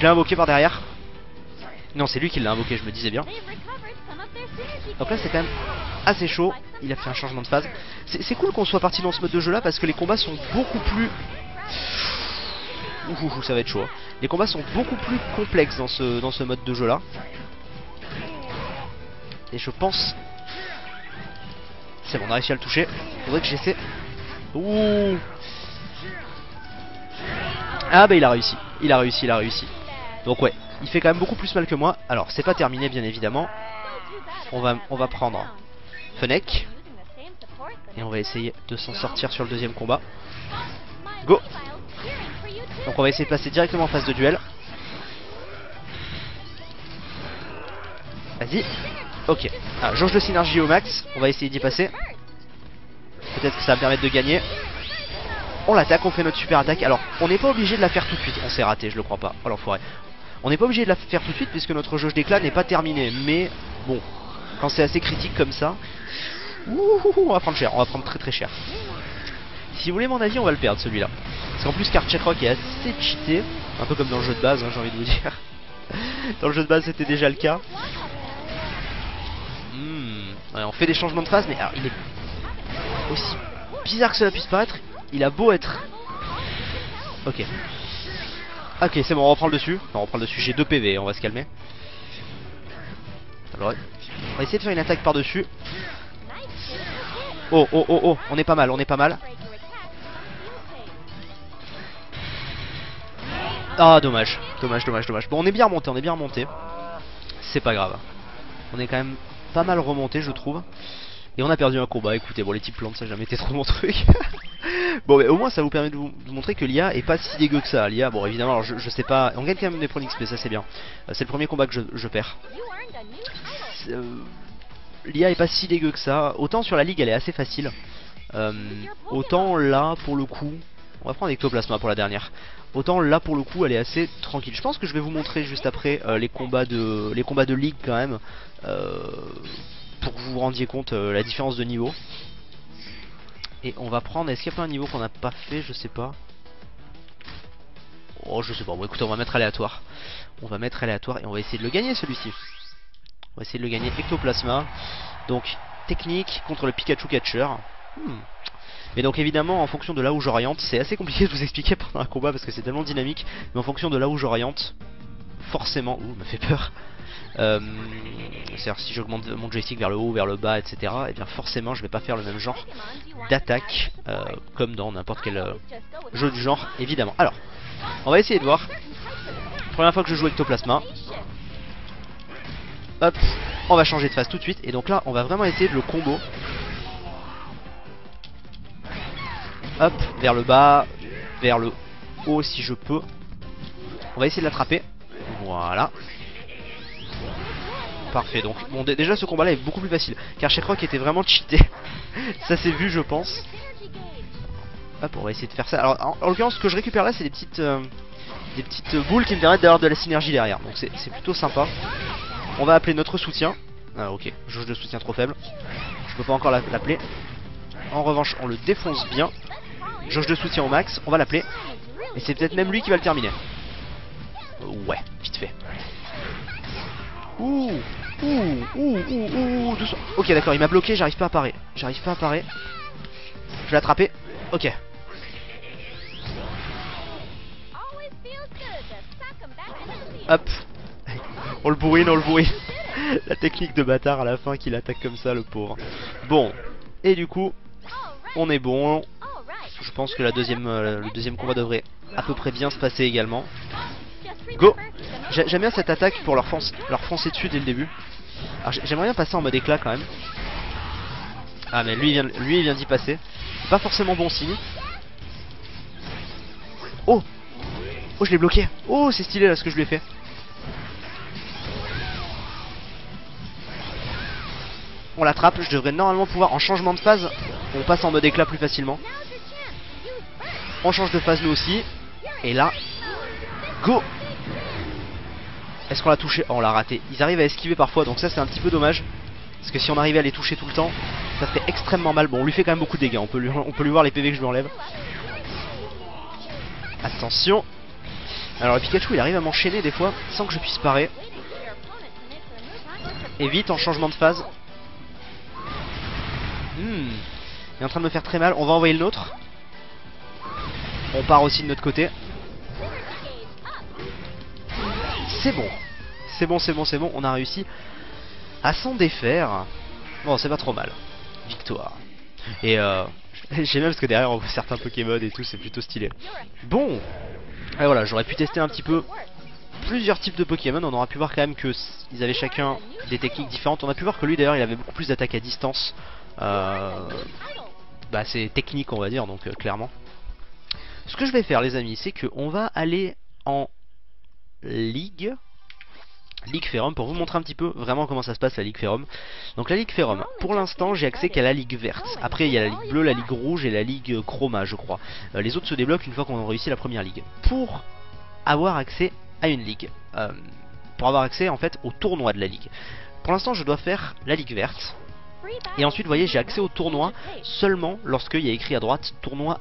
l'ai invoqué par derrière. Non, c'est lui qui l'a invoqué, je me disais bien. Donc là c'est quand même assez chaud. Il a fait un changement de phase. C'est cool qu'on soit parti dans ce mode de jeu là parce que les combats sont beaucoup plus... Ouh, ça va être chaud. Les combats sont beaucoup plus complexes dans ce mode de jeu là. Et je pense... C'est bon, on a réussi à le toucher. Faudrait que j'essaie... Ouh. Ah bah il a réussi. Il a réussi. Donc ouais, il fait quand même beaucoup plus mal que moi. Alors c'est pas terminé bien évidemment. On va prendre Fennec. Et on va essayer de s'en sortir sur le deuxième combat. Go. Donc on va essayer de passer directement en phase de duel. Vas-y. Ok. Alors, jauge de synergie au max. On va essayer d'y passer. Peut-être que ça va permettre de gagner. On l'attaque, on fait notre super attaque. Alors on n'est pas obligé de la faire tout de suite. On s'est raté, je le crois pas. Oh l'enfoiré. On n'est pas obligé de la faire tout de suite puisque notre jauge d'éclat n'est pas terminée. Mais bon, quand c'est assez critique comme ça, on va prendre cher. On va prendre très très cher. Si vous voulez mon avis, on va le perdre celui-là. Parce qu'en plus Card-Check-Rock est assez cheaté. Un peu comme dans le jeu de base, hein, j'ai envie de vous dire. Dans le jeu de base c'était déjà le cas. Ouais, on fait des changements de phase, mais alors, il est aussi bizarre que cela puisse paraître. Il a beau être... Ok. Ok, c'est bon, on reprend le dessus. Non, on reprend le dessus, j'ai 2 PV, on va se calmer. Alors, on va essayer de faire une attaque par-dessus. Oh, oh, oh, oh, on est pas mal, on est pas mal. Ah, dommage, dommage, dommage, dommage. Bon, on est bien remonté, C'est pas grave. On est quand même pas mal remonté, je trouve. Et on a perdu un combat, écoutez, bon les types plantes ça n'a jamais été trop mon truc. Bon mais au moins ça vous permet de vous montrer que l'IA est pas si dégueu que ça. L'IA, bon évidemment, alors je sais pas, on gagne quand même des points d'XP, ça c'est bien. C'est le premier combat que je perds. L'IA est pas si dégueu que ça. Autant sur la ligue elle est assez facile. Autant là pour le coup, on va prendre Ectoplasma pour la dernière. Autant là pour le coup elle est assez tranquille. Je pense que je vais vous montrer juste après les combats de ligue quand même. Pour que vous vous rendiez compte la différence de niveau. Et on va prendre, est-ce qu'il n'y a pas un niveau qu'on n'a pas fait? Je sais pas. Oh je sais pas, bon écoutez on va mettre aléatoire. On va mettre aléatoire et on va essayer de le gagner celui-ci. On va essayer de le gagner. Ectoplasma. Donc technique contre le Pikachu Catcher. Mais donc évidemment en fonction de là où j'oriente, c'est assez compliqué de vous expliquer pendant un combat parce que c'est tellement dynamique. Mais en fonction de là où j'oriente, forcément... Ouh, me fait peur. C'est-à-dire si j'augmente mon joystick vers le haut, vers le bas, etc. Et bien forcément je vais pas faire le même genre d'attaque comme dans n'importe quel jeu du genre évidemment. Alors on va essayer de voir. Première fois que je joue Ectoplasma. Hop, on va changer de phase tout de suite. Et donc là on va vraiment essayer de le combo. Hop, vers le bas, vers le haut si je peux. On va essayer de l'attraper. Voilà. Parfait, donc bon, déjà ce combat là est beaucoup plus facile car Card-Check-Rock était vraiment cheaté. Ça s'est vu je pense. Hop, on va essayer de faire ça. Alors en l'occurrence ce que je récupère là c'est des petites boules qui me permettent d'avoir de la synergie derrière. Donc c'est plutôt sympa. On va appeler notre soutien. Ah ok, jauge de soutien trop faible. Je peux pas encore l'appeler. En revanche on le défonce bien. Jauge de soutien au max, on va l'appeler. Et c'est peut-être même lui qui va le terminer. Ouais, vite fait. Ouh, doucement. Ok d'accord, il m'a bloqué, j'arrive pas à parer. Je vais l'attraper. Ok. Hop. On le bourrine. La technique de bâtard à la fin qu'il attaque comme ça le pauvre. Bon. Et du coup on est bon. Je pense que le deuxième combat devrait à peu près bien se passer également. Go. J'aime bien cette attaque pour leur foncer dessus dès le début. Alors j'aimerais bien passer en mode éclat quand même. Ah mais lui il vient d'y passer. Pas forcément bon signe. Oh, je l'ai bloqué. Oh c'est stylé là ce que je lui ai fait. On l'attrape, je devrais normalement pouvoir en changement de phase. On passe en mode éclat plus facilement. On change de phase nous aussi. Et là, go. Est-ce qu'on l'a touché? Oh on l'a raté. Ils arrivent à esquiver parfois donc ça c'est un petit peu dommage. Parce que si on arrivait à les toucher tout le temps, ça fait extrêmement mal. Bon on lui fait quand même beaucoup de dégâts. On peut lui voir les PV que je lui enlève. Attention. Alors le Pikachu il arrive à m'enchaîner des fois sans que je puisse parer. Et vite en changement de phase. Il est en train de me faire très mal. On va envoyer le nôtre. On part aussi de notre côté. C'est bon. C'est bon, c'est bon, c'est bon. On a réussi à s'en défaire. Bon, c'est pas trop mal. Victoire. Et j'aime même parce que derrière on voit certains Pokémon et tout, c'est plutôt stylé. Bon. Et voilà, j'aurais pu tester un petit peu plusieurs types de Pokémon. On aura pu voir quand même que ils avaient chacun des techniques différentes. On a pu voir que lui d'ailleurs il avait beaucoup plus d'attaque à distance. Bah c'est technique on va dire, donc clairement. Ce que je vais faire les amis, c'est que on va aller en Ligue Ferrum pour vous montrer un petit peu vraiment comment ça se passe la Ligue Ferrum. Donc la Ligue Ferrum, pour l'instant j'ai accès qu'à la Ligue verte. Après il y a la Ligue bleue, la Ligue rouge et la Ligue Chroma je crois. Les autres se débloquent une fois qu'on a réussi la première ligue. Pour avoir accès à une ligue, pour avoir accès en fait au tournoi de la ligue. Pour l'instant je dois faire la Ligue verte. Et ensuite vous voyez j'ai accès au tournoi seulement lorsqu'il y a écrit à droite tournoi